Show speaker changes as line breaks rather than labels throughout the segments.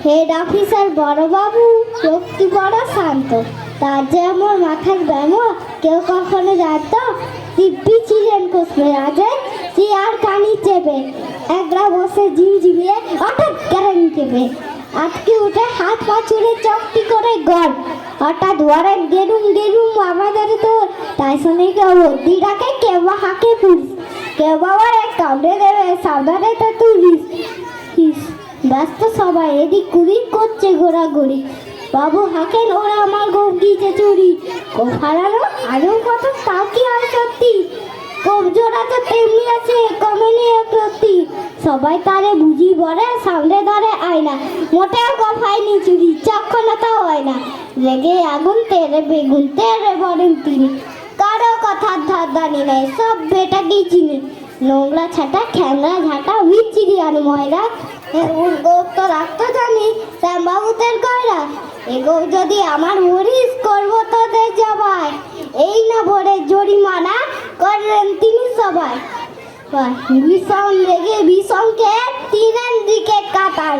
Head officer বড়বাবু ব্যক্তি বড় শান্ত, তার যে আমার মাথার ব্যায়াম কেউ কখনো জানত। দিব্যি ছিলেন কোসমে রাজে চেয়ার কানি চেপে, একলা বসে ঝিমঝিমিয়ে হঠাৎ কেরেন চেপে আটকে উঠে হাত পা ছুড়ে চকটি করে গড়। হঠাৎ দুয়ারে গেরুম গেরুম আমাদের তো তাই শুনে কেউ বদ্যি ডাকে, কেউ বা হাঁকে পুলিশ, কেউ বাবার এক কামড়ে দেবে সাবধানে তো তুলিস। ব্যস্ত সবাই এদিক কুদিক করছে ঘোরাঘুরি, বাবু হাঁকেন ওরা আমার গোপ গিয়েছে চুরি। গোপ হারানো আজও কত তাও কি হয় সত্যি, গোপ জোড়া তো তেমনি আছে কমেনি প্রতি। সবাই তারে বুঝি বলে সামনে ধরে আয়না, মোটেও গোপ হয়নি চুরি, চক্ষণতা হয় না। রেগে আগুন তেরে বেগুন তেরে বলেন তিনি, কারো কথার ধার দানি নেই, সব বেটাকেই চিনি। নোংরা ছাটা খ্যাংরা ঝাঁটা বিচ্ছিরি আর ময়রা, গোপ তো রাখতো জানি শ্যামবাবুদের গয়রা। এ গোপ যদি আমার মরিস করবো তোদের জবাই, এই না ভরে জরিমানা করলেন তিনি সবাই। ভীষণ রেগে ভীষণকে তিনের দিকে কাটার,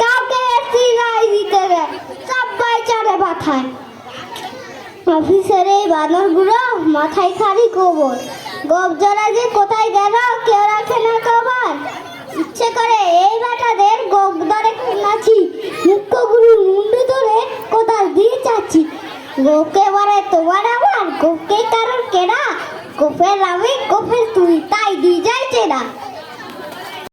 কাউকে সিলাই দিতে দেয়, সবাই চারে মাথায়। অফিসের এই বানরগুলো মাথায় খালি গোবর, গোপ জোড়া যে কোথায় গেল কেউ রাখে না খবর। ইচ্ছে করে এই বেটাদের গোপ ধরে নাচি, মুখ্য গুরুর মুন্ডু ধরে কোথাও দিয়ে চাচ্ছি। গোপকে বলে তোমার আমার, গোপকে কারোর কেনা, গোপের আমি গোপের তুই, তাই দিয়ে যাইছে না।